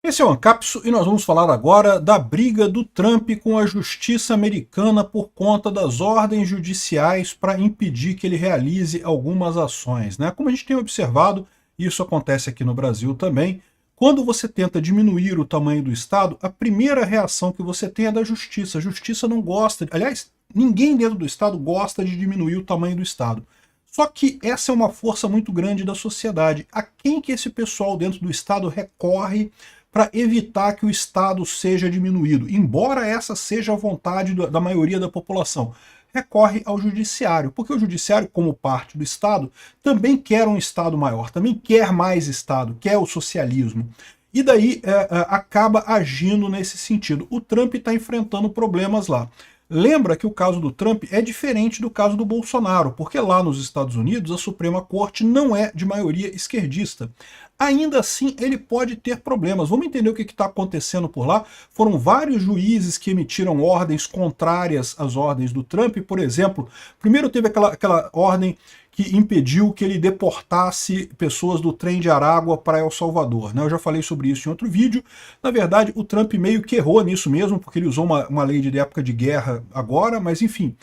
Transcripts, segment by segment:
Esse é o Ancapso e nós vamos falar agora da briga do Trump com a justiça americana por conta das ordens judiciais para impedir que ele realize algumas ações, né? Como a gente tem observado, isso acontece aqui no Brasil também, quando você tenta diminuir o tamanho do Estado, a primeira reação que você tem é da justiça. A justiça não gosta, aliás, ninguém dentro do Estado gosta de diminuir o tamanho do Estado. Só que essa é uma força muito grande da sociedade. A quem que esse pessoal dentro do Estado recorre para evitar que o Estado seja diminuído, embora essa seja a vontade da maioria da população? Recorre ao judiciário, porque o judiciário, como parte do Estado, também quer um Estado maior, também quer mais Estado, quer o socialismo. E daí acaba agindo nesse sentido. O Trump está enfrentando problemas lá. Lembra que o caso do Trump é diferente do caso do Bolsonaro, porque lá nos Estados Unidos a Suprema Corte não é de maioria esquerdista. Ainda assim, ele pode ter problemas. Vamos entender o que está acontecendo por lá. Foram vários juízes que emitiram ordens contrárias às ordens do Trump. Por exemplo, primeiro teve aquela ordem que impediu que ele deportasse pessoas do trem de Aragua para El Salvador, né? Eu já falei sobre isso em outro vídeo. Na verdade, o Trump meio que errou nisso mesmo, porque ele usou uma lei de época de guerra agora, mas enfim.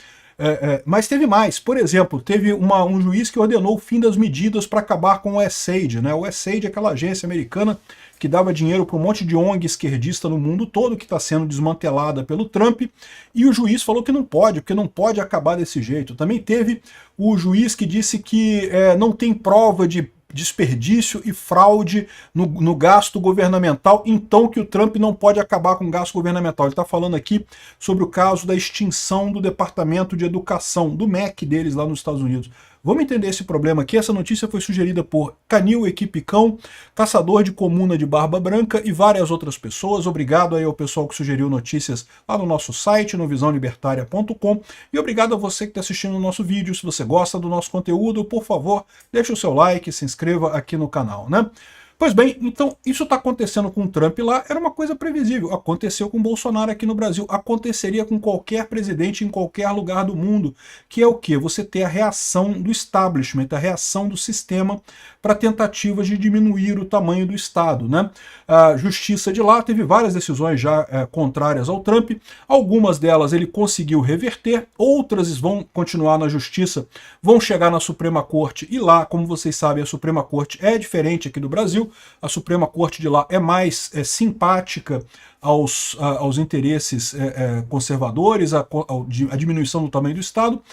Mas teve mais. Por exemplo, teve um juiz que ordenou o fim das medidas para acabar com o USAID, né? O USAID é aquela agência americana que dava dinheiro para um monte de ONG esquerdista no mundo todo, que está sendo desmantelada pelo Trump, e o juiz falou que não pode, porque não pode acabar desse jeito. Também teve o juiz que disse que não tem prova de desperdício e fraude no gasto governamental, então que o Trump não pode acabar com o gasto governamental. Ele está falando aqui sobre o caso da extinção do Departamento de Educação, do MEC deles lá nos Estados Unidos. Vamos entender esse problema aqui. Essa notícia foi sugerida por Canil Equipicão, caçador de comuna de Barba Branca e várias outras pessoas. Obrigado aí ao pessoal que sugeriu notícias lá no nosso site, no visãolibertaria.com, e obrigado a você que está assistindo o nosso vídeo. Se você gosta do nosso conteúdo, por favor, deixe o seu like, se inscreva aqui no canal, né? Pois bem, então isso está acontecendo com o Trump lá, era uma coisa previsível. Aconteceu com o Bolsonaro aqui no Brasil, aconteceria com qualquer presidente em qualquer lugar do mundo, que é o quê? Você ter a reação do establishment, a reação do sistema para tentativas de diminuir o tamanho do Estado, né? A justiça de lá teve várias decisões já contrárias ao Trump, algumas delas ele conseguiu reverter, outras vão continuar na justiça, vão chegar na Suprema Corte, e lá, como vocês sabem, a Suprema Corte é diferente aqui do Brasil. A Suprema Corte de lá é mais simpática aos interesses conservadores, a diminuição do tamanho do Estado,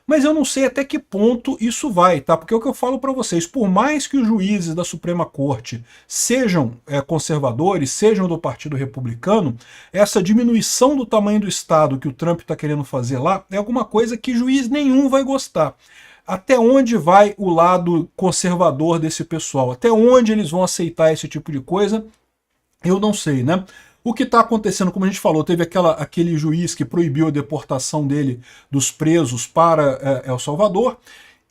mas eu não sei até que ponto isso vai, tá? Porque é o que eu falo para vocês, por mais que os juízes da Suprema Corte sejam conservadores, sejam do Partido Republicano, essa diminuição do tamanho do Estado que o Trump está querendo fazer lá é alguma coisa que juiz nenhum vai gostar. Até onde vai o lado conservador desse pessoal? Até onde eles vão aceitar esse tipo de coisa? Eu não sei, né? O que está acontecendo, como a gente falou, teve aquele juiz que proibiu a deportação dos presos para El Salvador.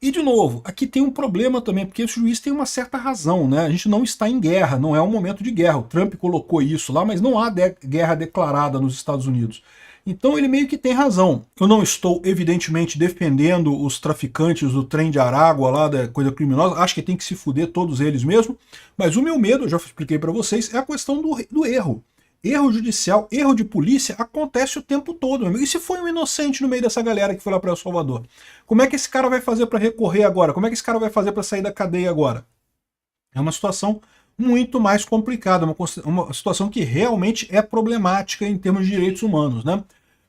E, de novo, aqui tem um problema também, porque esse juiz tem uma certa razão, né? A gente não está em guerra, não é um momento de guerra. O Trump colocou isso lá, mas não há guerra declarada nos Estados Unidos. Então ele meio que tem razão. Eu não estou, evidentemente, defendendo os traficantes do trem de Aragua lá, da coisa criminosa, acho que tem que se fuder todos eles mesmo, mas o meu medo, eu já expliquei para vocês, é a questão do erro. Erro judicial, erro de polícia acontece o tempo todo. E se foi um inocente no meio dessa galera que foi lá para El Salvador? Como é que esse cara vai fazer para recorrer agora? Como é que esse cara vai fazer para sair da cadeia agora? É uma situação muito mais complicada, uma situação que realmente é problemática em termos de direitos humanos, né?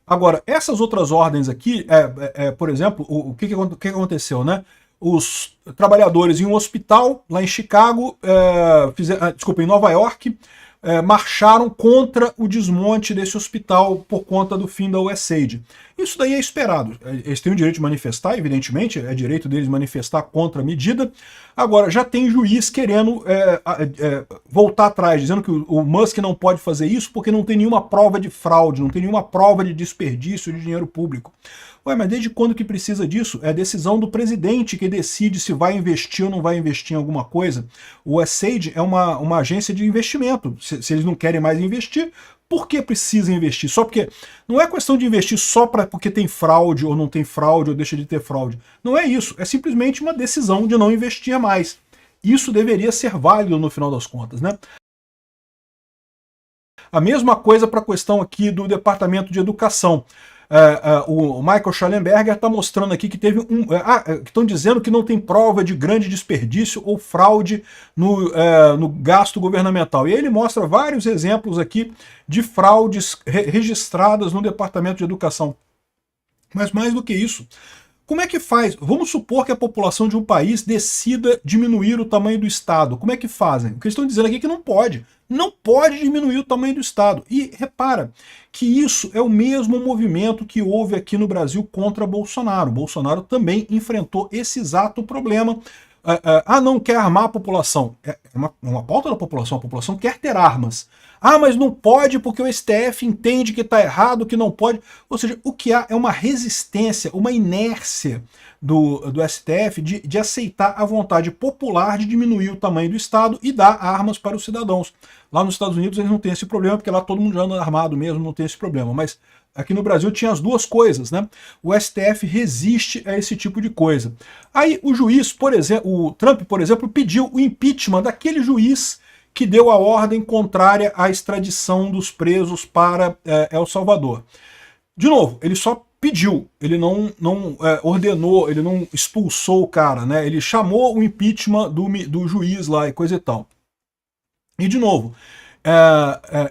Agora, essas outras ordens aqui, por exemplo, o que aconteceu, né? Os trabalhadores em um hospital lá em Chicago, em Nova York, marcharam contra o desmonte desse hospital por conta do fim da USAID. Isso daí é esperado. Eles têm o direito de manifestar, evidentemente, é direito deles manifestar contra a medida. Agora, já tem juiz querendo voltar atrás, dizendo que o Musk não pode fazer isso porque não tem nenhuma prova de fraude, não tem nenhuma prova de desperdício de dinheiro público. Ué, mas desde quando que precisa disso? É a decisão do presidente que decide se vai investir ou não vai investir em alguma coisa. O USAID é uma agência de investimento. Se eles não querem mais investir, por que precisa investir? Só porque não é questão de investir só porque tem fraude ou não tem fraude ou deixa de ter fraude. Não é isso. É simplesmente uma decisão de não investir mais. Isso deveria ser válido no final das contas, né? A mesma coisa para a questão aqui do Departamento de Educação. O Michael Schallenberger está mostrando aqui que teve que estão dizendo que não tem prova de grande desperdício ou fraude no gasto governamental. E aí ele mostra vários exemplos aqui de fraudes registradas no Departamento de Educação. Mas mais do que isso, como é que faz? Vamos supor que a população de um país decida diminuir o tamanho do Estado. Como é que fazem? O que eles estão dizendo aqui é que não pode. Não pode diminuir o tamanho do Estado. E repara que isso é o mesmo movimento que houve aqui no Brasil contra Bolsonaro. Bolsonaro também enfrentou esse exato problema. Não quer armar a população. É uma pauta da população. A população quer ter armas. Mas não pode porque o STF entende que está errado, que não pode. Ou seja, o que há é uma resistência, uma inércia do STF de aceitar a vontade popular de diminuir o tamanho do Estado e dar armas para os cidadãos. Lá nos Estados Unidos eles não têm esse problema, porque lá todo mundo já anda armado mesmo, não tem esse problema. Mas aqui no Brasil tinha as duas coisas, né? O STF resiste a esse tipo de coisa. Aí o juiz, por exemplo, o Trump, por exemplo, pediu o impeachment daquele juiz que deu a ordem contrária à extradição dos presos para El Salvador. De novo, ele só pediu, ele não ordenou, ele não expulsou o cara, né? Ele chamou o impeachment do juiz lá e coisa e tal. E de novo,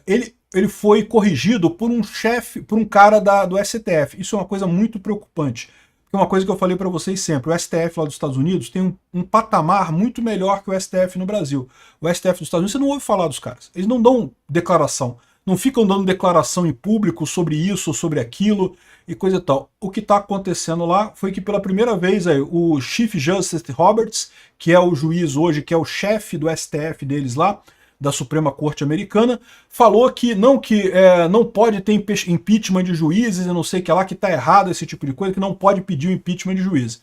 ele foi corrigido por um chefe, por um cara do STF. Isso é uma coisa muito preocupante. É uma coisa que eu falei para vocês sempre, o STF lá dos Estados Unidos tem um patamar muito melhor que o STF no Brasil. O STF dos Estados Unidos, você não ouve falar dos caras. Eles não dão declaração. Não ficam dando declaração em público sobre isso ou sobre aquilo e coisa e tal. O que está acontecendo lá foi que pela primeira vez o Chief Justice Roberts, que é o juiz hoje, que é o chefe do STF deles lá, da Suprema Corte Americana, falou que não pode ter impeachment de juízes e não sei o que lá, que está errado esse tipo de coisa, que não pode pedir o impeachment de juízes.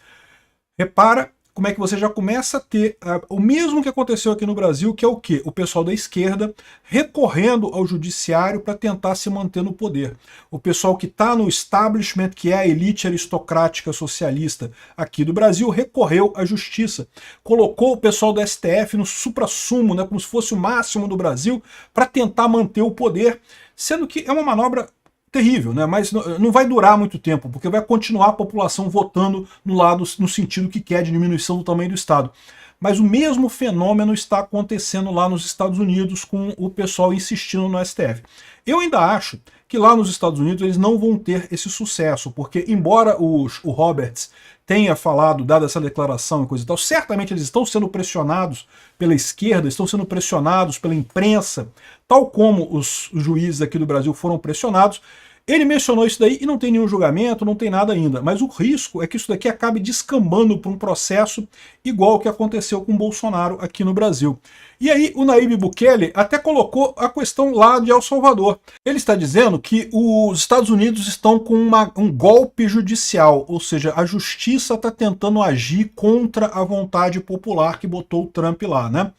Repara como é que você já começa a ter o mesmo que aconteceu aqui no Brasil, que é o quê? O pessoal da esquerda recorrendo ao judiciário para tentar se manter no poder. O pessoal que está no establishment, que é a elite aristocrática socialista aqui do Brasil, recorreu à justiça. Colocou o pessoal do STF no suprassumo, né, como se fosse o máximo do Brasil, para tentar manter o poder, sendo que é uma manobra terrível, né? Mas não vai durar muito tempo, porque vai continuar a população votando no sentido que quer de diminuição do tamanho do Estado. Mas o mesmo fenômeno está acontecendo lá nos Estados Unidos com o pessoal insistindo no STF. Eu ainda acho que lá nos Estados Unidos eles não vão ter esse sucesso, porque embora o Roberts tenha falado, dado essa declaração e coisa e tal, certamente eles estão sendo pressionados pela esquerda, estão sendo pressionados pela imprensa, tal como os juízes aqui do Brasil foram pressionados. Ele mencionou isso daí e não tem nenhum julgamento, não tem nada ainda, mas o risco é que isso daqui acabe descambando para um processo igual o que aconteceu com o Bolsonaro aqui no Brasil. E aí o Nayib Bukele até colocou a questão lá de El Salvador. Ele está dizendo que os Estados Unidos estão com um golpe judicial, ou seja, a justiça está tentando agir contra a vontade popular que botou o Trump lá, né?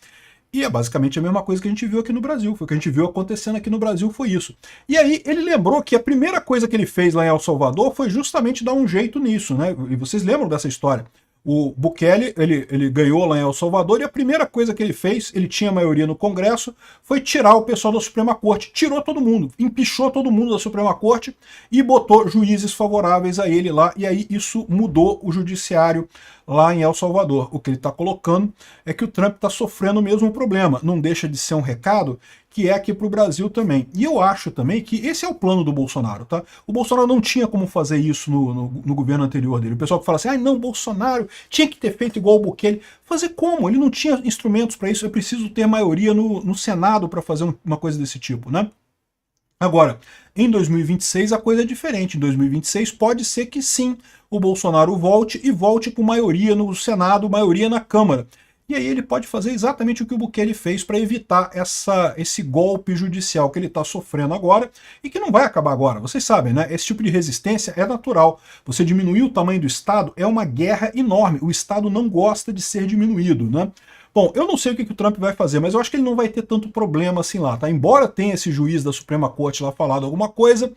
E é basicamente a mesma coisa que a gente viu aqui no Brasil. Foi o que a gente viu acontecendo aqui no Brasil, foi isso. E aí ele lembrou que a primeira coisa que ele fez lá em El Salvador foi justamente dar um jeito nisso, né? E vocês lembram dessa história? O Bukele, ele ganhou lá em El Salvador e a primeira coisa que ele fez, ele tinha maioria no Congresso, foi tirar o pessoal da Suprema Corte. Tirou todo mundo, empichou todo mundo da Suprema Corte e botou juízes favoráveis a ele lá. E aí isso mudou o judiciário lá em El Salvador. O que ele está colocando é que o Trump está sofrendo o mesmo problema. Não deixa de ser um recado que é aqui para o Brasil também. E eu acho também que esse é o plano do Bolsonaro, tá? O Bolsonaro não tinha como fazer isso no governo anterior dele. O pessoal que fala assim, não, Bolsonaro tinha que ter feito igual o Bukele. Fazer como? Ele não tinha instrumentos para isso, é preciso ter maioria no Senado para fazer uma coisa desse tipo, né? Agora, em 2026 a coisa é diferente. Em 2026 pode ser que sim, o Bolsonaro volte e volte com maioria no Senado, maioria na Câmara. E aí ele pode fazer exatamente o que o Bukele fez para evitar esse golpe judicial que ele está sofrendo agora e que não vai acabar agora. Vocês sabem, né? Esse tipo de resistência é natural. Você diminuir o tamanho do Estado é uma guerra enorme. O Estado não gosta de ser diminuído, né? Bom, eu não sei o que o Trump vai fazer, mas eu acho que ele não vai ter tanto problema assim lá, tá? Embora tenha esse juiz da Suprema Corte lá falado alguma coisa,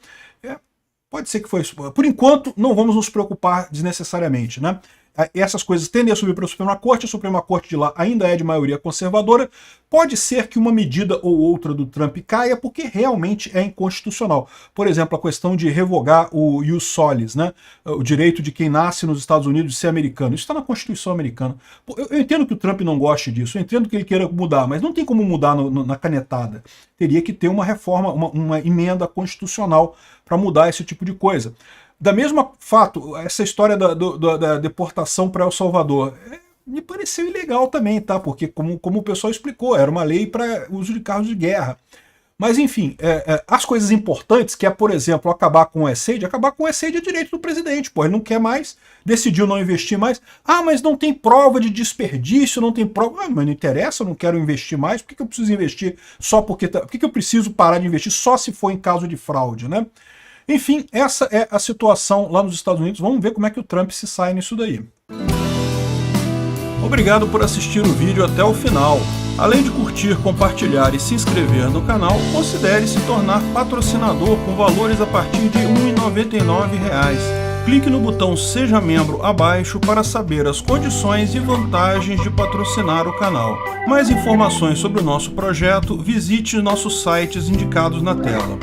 pode ser que foi isso. Por enquanto, não vamos nos preocupar desnecessariamente, né? essas coisas tendem a subir para a Suprema Corte de lá ainda é de maioria conservadora, pode ser que uma medida ou outra do Trump caia, porque realmente é inconstitucional. Por exemplo, a questão de revogar o ius solis, né? O direito de quem nasce nos Estados Unidos de ser americano. Isso está na Constituição americana. Eu entendo que o Trump não goste disso, eu entendo que ele queira mudar, mas não tem como mudar na canetada. Teria que ter uma reforma, uma emenda constitucional para mudar esse tipo de coisa. Da mesma fato, essa história da deportação para El Salvador me pareceu ilegal também, tá? Porque, como o pessoal explicou, era uma lei para uso de carros de guerra. Mas, enfim, as coisas importantes, que é, por exemplo, acabar com o USAID é direito do presidente, pô, ele não quer mais, decidiu não investir mais. Ah, mas não tem prova de desperdício, não tem prova. Ah, mas não interessa, eu não quero investir mais, por que eu preciso investir só porque... Por que eu preciso parar de investir só se for em caso de fraude, né? Enfim, essa é a situação lá nos Estados Unidos. Vamos ver como é que o Trump se sai nisso daí. Obrigado por assistir o vídeo até o final. Além de curtir, compartilhar e se inscrever no canal, considere se tornar patrocinador com valores a partir de R$ 1,99. Clique no botão Seja Membro abaixo para saber as condições e vantagens de patrocinar o canal. Mais informações sobre o nosso projeto, visite nossos sites indicados na tela.